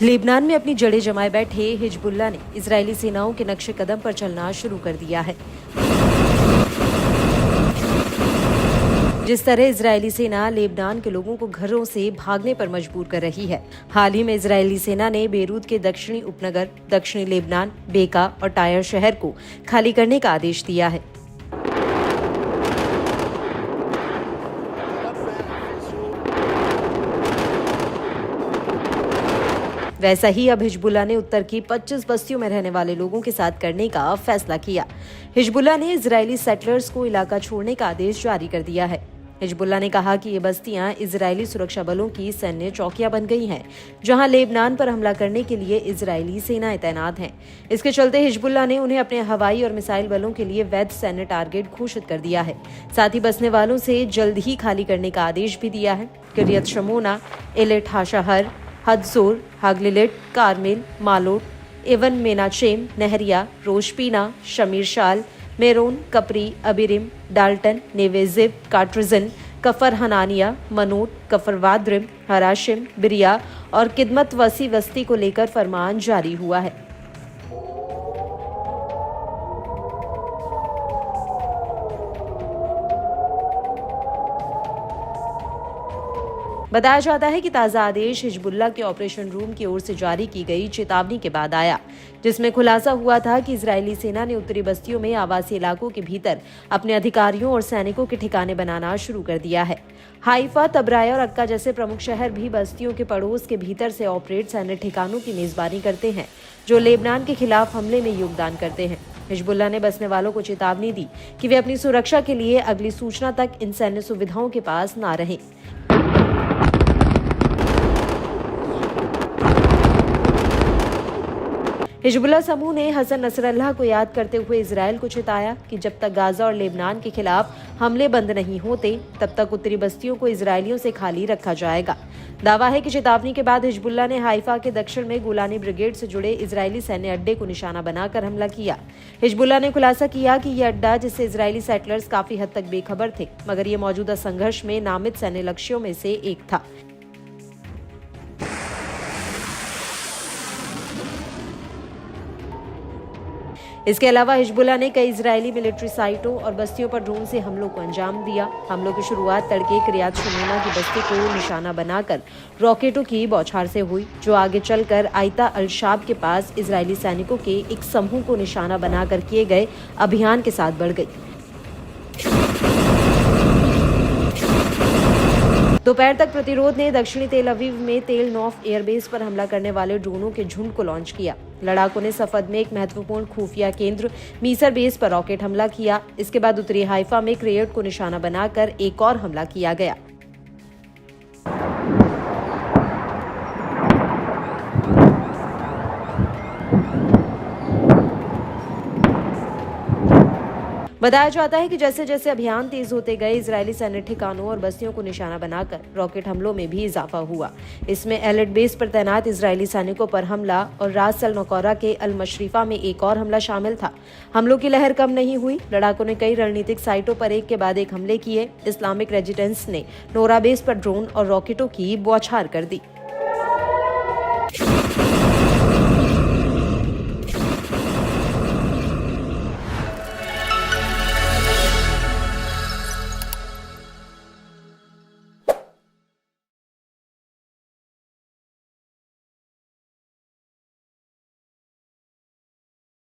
Lebanon में अपनी जड़ें जमाए बैठे हिजबुल्लाह ने इजरायली सेनाओं के नक्शे कदम पर चलना शुरू कर दिया है। जिस तरह इजरायली सेना लेबनान के लोगों को घरों से भागने पर मजबूर कर रही है। हाल ही में इजरायली सेना ने बेरूत के दक्षिणी उपनगर दक्षिणी लेबनान, बेका और टायर शहर को खाली करने का आदेश दिया है। वैसा ही अब हिजबुल्लाह ने उत्तर की 25 बस्तियों में रहने वाले लोगों के साथ करने का फैसला किया। हिजबुल्लाह ने इजरायली सेटलर्स को इलाका छोड़ने का आदेश जारी कर दिया है। हिजबुल्लाह ने कहा कि ये बस्तियां इजरायली सुरक्षा बलों की सैन्य चौकियां बन गई हैं, जहां लेबनान पर हमला करने के लिए इजरायली सेनाएं तैनात हैं। इसके चलते हिजबुल्लाह ने उन्हें अपने हवाई और मिसाइल बलों के लिए वैध सैन्य टारगेट घोषित कर दिया है। साथ ही बसने वालों से जल्द ही खाली करने का आदेश भी दिया है। Kiryat Shmona, Ayelet HaShahar, Hatzor, HaGlilit, Karmiel, Maalot, Even Menachem, Nahariya, Rosh Pina, Shamir शाल, मेरोन, कपरी, अबिरिम, डाल्टन, नेवेजिव, काट्रजन, कफर हनानिया, मनोट, कफर वाद्रिम, हराशिम, बिरिया और किदमत वसी बस्ती को लेकर फरमान जारी हुआ है। बताया जाता है कि ताज़ा आदेश हिजबुल्लाह के ऑपरेशन रूम की ओर से जारी की गई चेतावनी के बाद आया, जिसमें खुलासा हुआ था कि इजरायली सेना ने उत्तरी बस्तियों में आवासीय इलाकों के भीतर अपने अधिकारियों और सैनिकों के ठिकाने बनाना शुरू कर दिया है। हाइफा, तबराया और अक्का जैसे प्रमुख शहर भी बस्तियों के पड़ोस के भीतर से ऑपरेट सैन्य ठिकानों की मेजबानी करते हैं, जो लेबनान के खिलाफ हमले में योगदान करते हैं। हिजबुल्लाह ने बसने वालों को चेतावनी दी कि वे अपनी सुरक्षा के लिए अगली सूचना तक इन सैन्य सुविधाओं के पास न रहें। हिजबुल्लाह समूह ने हसन नसरल्लाह को याद करते हुए इजरायल को चेताया कि जब तक गाजा और लेबनान के खिलाफ हमले बंद नहीं होते, तब तक उत्तरी बस्तियों को इजरायलियों से खाली रखा जाएगा। दावा है कि चेतावनी के बाद हिजबुल्लाह ने हाइफा के दक्षिण में गुलानी ब्रिगेड से जुड़े इजरायली सैन्य अड्डे को निशाना बनाकर हमला किया। हिजबुल्लाह ने खुलासा किया कि यह अड्डा, जिससे इजरायली सेटलर्स काफी हद तक बेखबर थे, मगर ये मौजूदा संघर्ष में नामित सैन्य लक्ष्यों में से एक था। इसके अलावा हिजबुल्लाह ने कई इजरायली मिलिट्री साइटों और बस्तियों पर ड्रोन से हमलों को अंजाम दिया। हमलों की शुरुआत तड़के किरियत शमोना की बस्ती को निशाना बनाकर रॉकेटों की बौछार से हुई, जो आगे चलकर आयता अल-शाब के पास इजरायली सैनिकों के एक समूह को निशाना बनाकर किए गए अभियान के साथ बढ़ गई। दोपहर तक प्रतिरोध ने दक्षिणी तेल अवीव में तेल नौफ एयरबेस पर हमला करने वाले ड्रोनों के झुंड को लॉन्च किया। लड़ाकों ने सफद में एक महत्वपूर्ण खुफिया केंद्र मीसर बेस पर रॉकेट हमला किया। इसके बाद उत्तरी हाइफा में क्रिएट को निशाना बनाकर एक और हमला किया गया। बताया जाता है कि जैसे जैसे अभियान तेज होते गए, इजरायली सैन्य ठिकानों और बस्तियों को निशाना बनाकर रॉकेट हमलों में भी इजाफा हुआ। इसमें एलेट बेस पर तैनात इजरायली सैनिकों पर हमला और रास अल नौकौरा के अल मशरीफा में एक और हमला शामिल था। हमलों की लहर कम नहीं हुई। लड़ाकों ने कई रणनीतिक साइटों पर एक के बाद एक हमले किए। इस्लामिक रेजिस्टेंस ने नोरा बेस पर ड्रोन और रॉकेटों की बौछार कर दी।